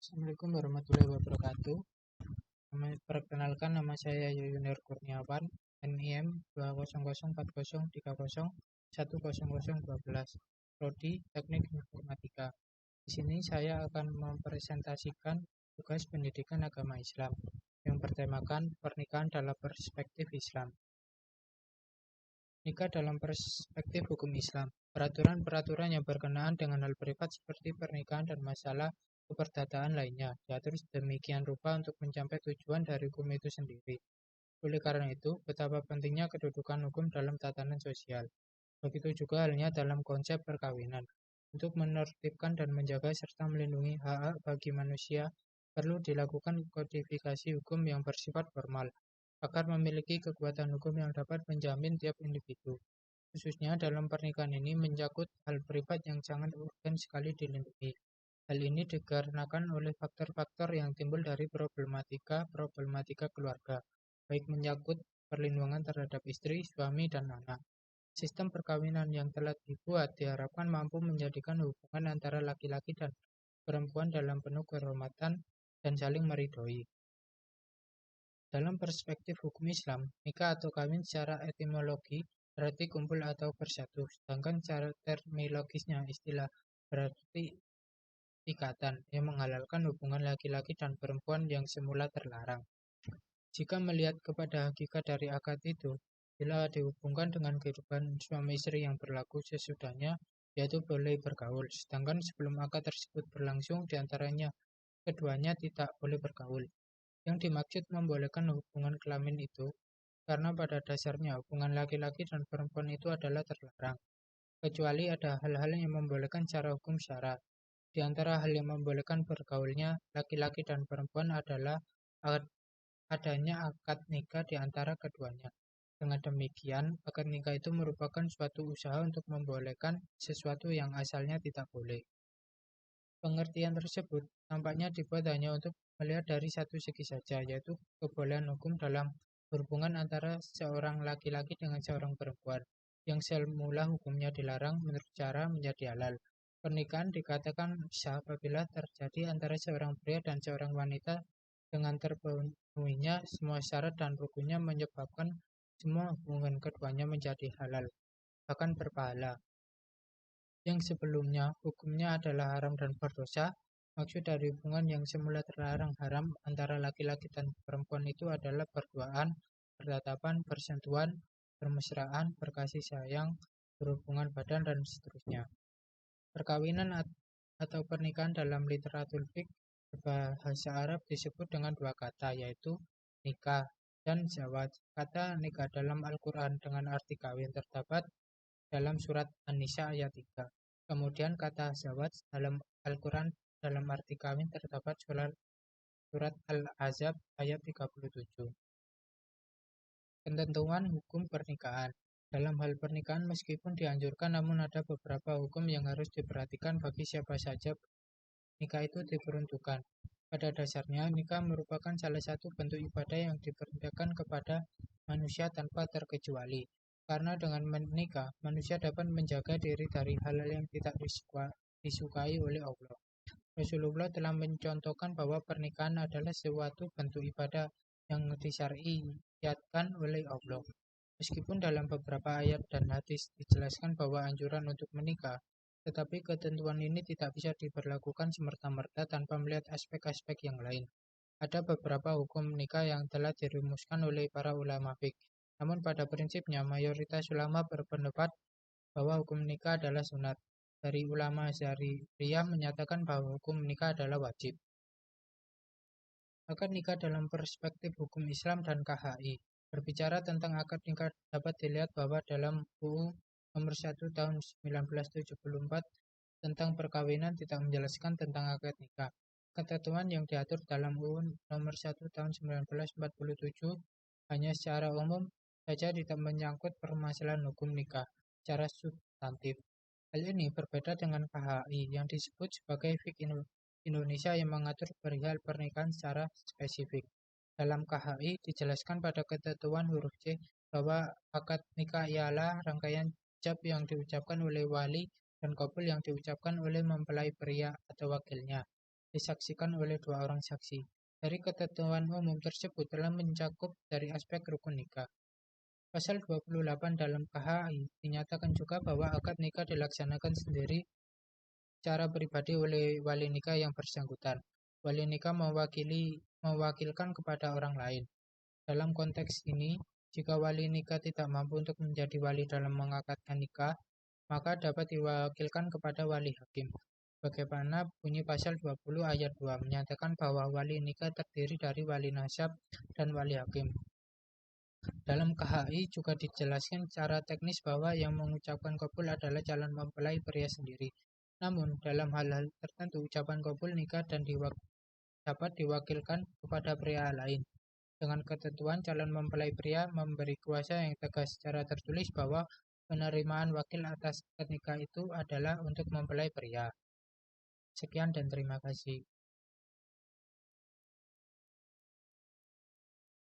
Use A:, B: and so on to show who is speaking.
A: Assalamualaikum warahmatullahi wabarakatuh. Perkenalkan, nama saya Yuyunir Kurniawan, NIM 20040301012, Prodi Teknik Informatika. Di sini saya akan mempresentasikan tugas pendidikan agama Islam yang bertemakan pernikahan dalam perspektif Islam. Nikah dalam perspektif hukum Islam. Peraturan-peraturan yang berkenaan dengan hal privat seperti pernikahan dan masalah keperdataan lainnya diatur sedemikian rupa untuk mencapai tujuan dari hukum itu sendiri. Oleh karena itu, betapa pentingnya kedudukan hukum dalam tatanan sosial. Begitu juga halnya dalam konsep perkawinan. Untuk menertibkan dan menjaga serta melindungi hak-hak bagi manusia, perlu dilakukan kodifikasi hukum yang bersifat formal, agar memiliki kekuatan hukum yang dapat menjamin tiap individu. Khususnya dalam pernikahan ini mencakup hal privat yang sangat urgen sekali dilindungi. Hal ini dikarenakan oleh faktor-faktor yang timbul dari problematika keluarga, baik menyangkut perlindungan terhadap istri, suami, dan anak. Sistem perkawinan yang telah dibuat diharapkan mampu menjadikan hubungan antara laki-laki dan perempuan dalam penuh kehormatan dan saling meridhoi. Dalam perspektif hukum Islam, nikah atau kawin secara etimologi berarti kumpul atau bersatu, sedangkan secara terminologisnya istilah berarti ikatan yang menghalalkan hubungan laki-laki dan perempuan yang semula terlarang. Jika melihat kepada hakikat dari akad itu, bila dihubungkan dengan kehidupan suami istri yang berlaku sesudahnya, yaitu boleh bergaul, sedangkan sebelum akad tersebut berlangsung diantaranya keduanya tidak boleh bergaul. Yang dimaksud membolehkan hubungan kelamin itu, karena pada dasarnya hubungan laki-laki dan perempuan itu adalah terlarang, kecuali ada hal-hal yang membolehkan secara hukum syara. Di antara hal yang membolehkan bergaulnya laki-laki dan perempuan adalah adanya akad nikah di antara keduanya. Dengan demikian, akad nikah itu merupakan suatu usaha untuk membolehkan sesuatu yang asalnya tidak boleh. Pengertian tersebut tampaknya dibuat hanya untuk melihat dari satu segi saja, yaitu kebolehan hukum dalam hubungan antara seorang laki-laki dengan seorang perempuan, yang semula hukumnya dilarang menurut cara menjadi halal. Pernikahan dikatakan sah apabila terjadi antara seorang pria dan seorang wanita dengan terpenuhinya semua syarat dan rukunnya menyebabkan semua hubungan keduanya menjadi halal, bahkan berpahala. Yang sebelumnya hukumnya adalah haram dan berdosa. Maksud dari hubungan yang semula terlarang haram antara laki-laki dan perempuan itu adalah berduaan, bertatapan, bersentuhan, bermesraan, berkasih sayang, berhubungan badan, dan seterusnya. Perkawinan atau pernikahan dalam literatur fiqh berbahasa Arab disebut dengan dua kata, yaitu nikah dan zawaj. Kata nikah dalam Al-Quran dengan arti kawin terdapat dalam surat An-Nisa ayat 3. Kemudian kata zawaj dalam Al-Quran dalam arti kawin terdapat surat Al-Ahzab ayat 37. Ketentuan hukum pernikahan. Dalam hal pernikahan meskipun dianjurkan namun ada beberapa hukum yang harus diperhatikan bagi siapa saja nikah itu diperuntukkan. Pada dasarnya, nikah merupakan salah satu bentuk ibadah yang diperuntukkan kepada manusia tanpa terkecuali. Karena dengan menikah, manusia dapat menjaga diri dari hal-hal yang tidak disukai oleh Allah. Rasulullah telah mencontohkan bahwa pernikahan adalah suatu bentuk ibadah yang disyariatkan oleh Allah. Meskipun dalam beberapa ayat dan hadis dijelaskan bahwa anjuran untuk menikah, tetapi ketentuan ini tidak bisa diberlakukan semerta-merta tanpa melihat aspek-aspek yang lain. Ada beberapa hukum nikah yang telah dirumuskan oleh para ulama fiqh. Namun pada prinsipnya mayoritas ulama berpendapat bahwa hukum nikah adalah sunat. Dari ulama Zahiriyah menyatakan bahwa hukum nikah adalah wajib. Akad nikah dalam perspektif hukum Islam dan KHI. Berbicara tentang akad nikah dapat dilihat bahwa dalam UU Nomor 1 Tahun 1974 tentang perkawinan tidak menjelaskan tentang akad nikah. Ketentuan yang diatur dalam UU Nomor 1 Tahun 1947 hanya secara umum saja tidak menyangkut permasalahan hukum nikah secara substantif. Hal ini berbeda dengan KHI yang disebut sebagai fikih Indonesia yang mengatur perihal pernikahan secara spesifik. Dalam KHI dijelaskan pada ketentuan huruf C bahwa akad nikah ialah rangkaian ijab yang diucapkan oleh wali dan qabul yang diucapkan oleh mempelai pria atau wakilnya. disaksikan oleh dua orang saksi. Dari ketentuan umum tersebut telah mencakup dari aspek rukun nikah. Pasal 28 dalam KHI dinyatakan juga bahwa akad nikah dilaksanakan sendiri secara pribadi oleh wali nikah yang bersangkutan. Wali nikah mewakilkan kepada orang lain. Dalam konteks ini, jika wali nikah tidak mampu untuk menjadi wali dalam mengakadkan nikah, maka dapat diwakilkan kepada wali hakim. Bagaimana bunyi pasal 20 ayat 2 menyatakan bahwa wali nikah terdiri dari wali nasab dan wali hakim. Dalam KHI juga dijelaskan secara teknis bahwa yang mengucapkan kabul adalah calon mempelai pria sendiri. Namun, dalam hal-hal tertentu, ucapan kabul nikah dan dapat diwakilkan kepada pria lain. Dengan ketentuan calon mempelai pria memberi kuasa yang tegas secara tertulis bahwa penerimaan wakil atas akad nikah itu adalah untuk mempelai pria. Sekian dan terima kasih.